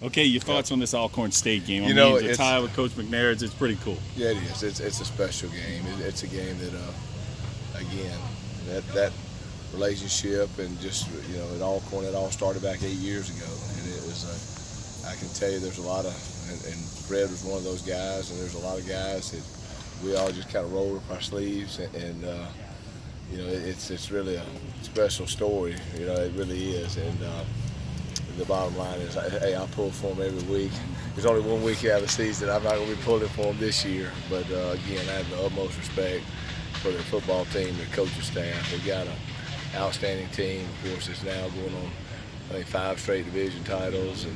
Okay, your thoughts on this Alcorn State game? You know, the tie with Coach McNair's, it's pretty cool. Yeah, it is. It's a special game. It's a game that, again, that relationship and just at Alcorn, it all started back 8 years ago, and it was. I can tell you, there's a lot of, and Fred was one of those guys, and there's a lot of guys that we all just kind of roll up our sleeves, and it's really a special story. It really is, and. The bottom line is, hey, I pull for them every week. There's only 1 week out of the season. I'm not going to be pulling for them this year. But, again, I have the utmost respect for the football team, the coaching staff. They've got an outstanding team. Of course, it's now going on, I think, 5 straight division titles. And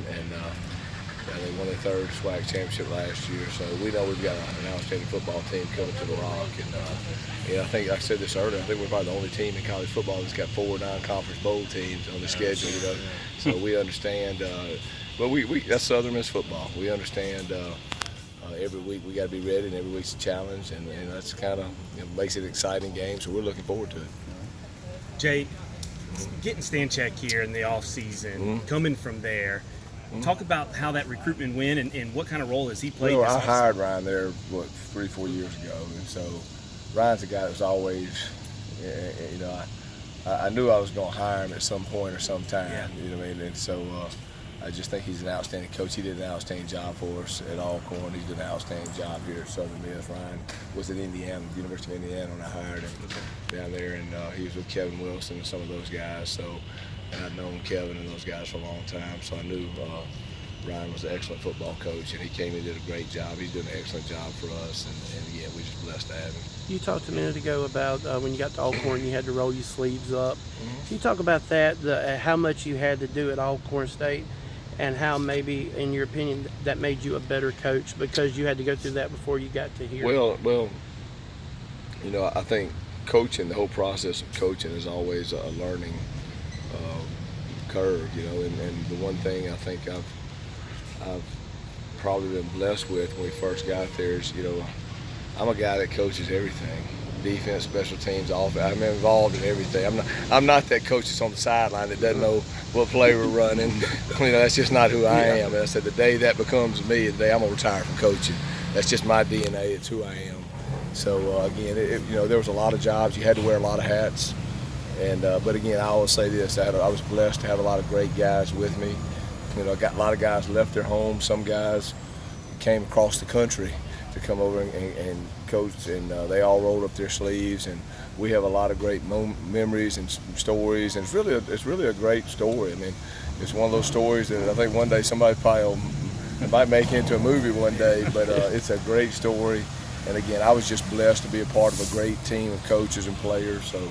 they won their 3rd SWAC championship last year. So we know we've got an outstanding football team coming to the Rock. And I think I said this earlier. I think we're probably the only team in college football that's got 4 non-conference bowl teams on the schedule. So we understand. But that's Southern Miss football. We understand. Every week we got to be ready, and every week's a challenge, and that's kind of makes it an exciting game. So we're looking forward to it. Jay, getting Stanchek here in the off season, coming from there. Talk about how that recruitment went and what kind of role has he played. I hired Ryan there 3-4 years ago, and so Ryan's a guy that was always, I knew I was going to hire him at some point or some time. Yeah. You know what I mean? And so I just think he's an outstanding coach. He did an outstanding job for us at Alcorn. He did an outstanding job here at Southern Miss. Ryan was at Indiana, the University of Indiana, when I hired him down there, and he was with Kevin Wilson and some of those guys. So. And I'd known Kevin and those guys for a long time, so I knew Ryan was an excellent football coach, and he came and did a great job. He's doing an excellent job for us, and again, we're just blessed to have him. You talked a minute ago about when you got to Alcorn, you had to roll your sleeves up. Can you talk about that, how much you had to do at Alcorn State, and how maybe, in your opinion, that made you a better coach because you had to go through that before you got to here? Well, I think coaching, the whole process of coaching is always a learning curve, and the one thing I think I've probably been blessed with when we first got there is, I'm a guy that coaches everything, defense, special teams, offense. I'm involved in everything. I'm not that coach that's on the sideline that doesn't know what play we're running. That's just not who I am. And I said the day that becomes me, the day I'm gonna retire from coaching. That's just my DNA. It's who I am. So again, there was a lot of jobs. You had to wear a lot of hats. But again, I always say this: I was blessed to have a lot of great guys with me. I got a lot of guys left their home. Some guys came across the country to come over and coach, and they all rolled up their sleeves. And we have a lot of great memories and stories. And it's really a great story. I mean, it's one of those stories that I think one day somebody probably might make into a movie one day. But it's a great story. And again, I was just blessed to be a part of a great team of coaches and players. So.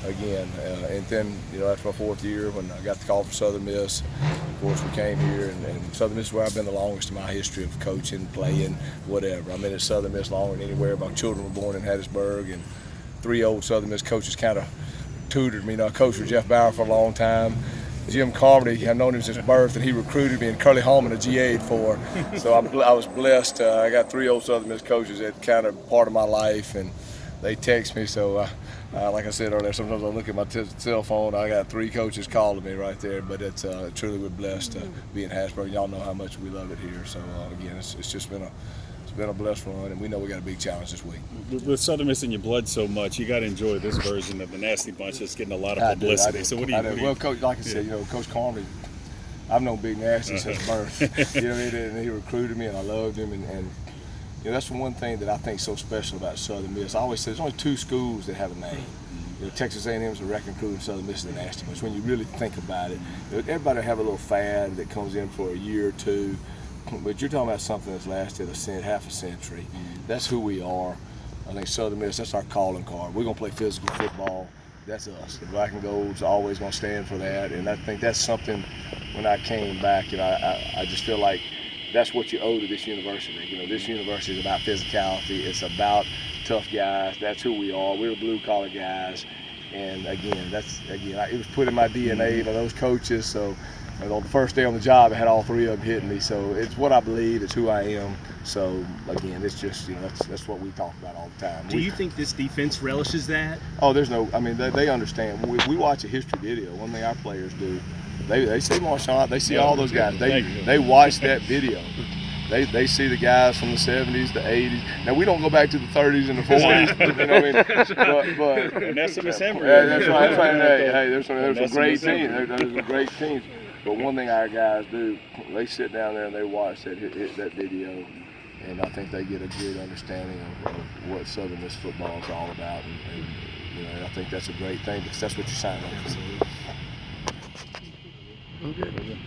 Again, and then, after my 4th year when I got the call from Southern Miss, of course we came here, and Southern Miss is where I've been the longest in my history of coaching, playing, whatever. I've been at Southern Miss longer than anywhere. My children were born in Hattiesburg, and 3 old Southern Miss coaches kind of tutored me. I coached for Jeff Bauer for a long time. Jim Carmody, I've known him since birth, and he recruited me, and Curly Hallman, a GA'd for. So I was blessed. I got 3 old Southern Miss coaches that kind of part of my life, and they text me, so like I said earlier, sometimes I look at my cell phone. I got 3 coaches calling me right there, but it's truly we're blessed to be in Hattiesburg. Y'all know how much we love it here. So again, it's just been a blessed run, and we know we got a big challenge this week. With Southern Miss in your blood so much, you got to enjoy this version of the Nasty Bunch that's getting a lot of publicity. I do. So what do you? Well, Coach, like I said, Coach Carmody, I've known Big Nasty since birth. And he recruited me, and I loved him, and that's one thing that I think is so special about Southern Miss. I always say there's only 2 schools that have a name. Texas A&M is the Wrecking Crew, and Southern Miss is the Nasty Bunch. When you really think about it, everybody have a little fad that comes in for a year or 2, but you're talking about something that's lasted half a century. That's who we are. I think Southern Miss, that's our calling card. We're gonna play physical football. That's us. The black and gold's always gonna stand for that, and I think that's something. When I came back, I just feel like that's what you owe to this university. This university is about physicality. It's about tough guys. That's who we are. We're blue collar guys. And again, it was put in my DNA by those coaches. So on the first day on the job, I had all 3 of them hitting me. So it's what I believe. It's who I am. So again, it's just that's what we talk about all the time. Do you think this defense relishes that? Oh, there's no. I mean, they understand. We watch a history video. One thing our players do. They see Marshawn. They see Yeah. all those guys. Thank you. They watch that video. They see the guys from the 70s, the 80s. Now we don't go back to the 30s and the 40s. You know what I mean? But Onesimus Henry. yeah, that's right. That's right. Hey, there's some Onesimus great Henry. teams. There's some great teams. But one thing our guys do, they sit down there and they watch that video, and I think they get a good understanding of what Southern Miss football is all about. And you know, I think that's a great thing because that's what you sign up for. I'm good.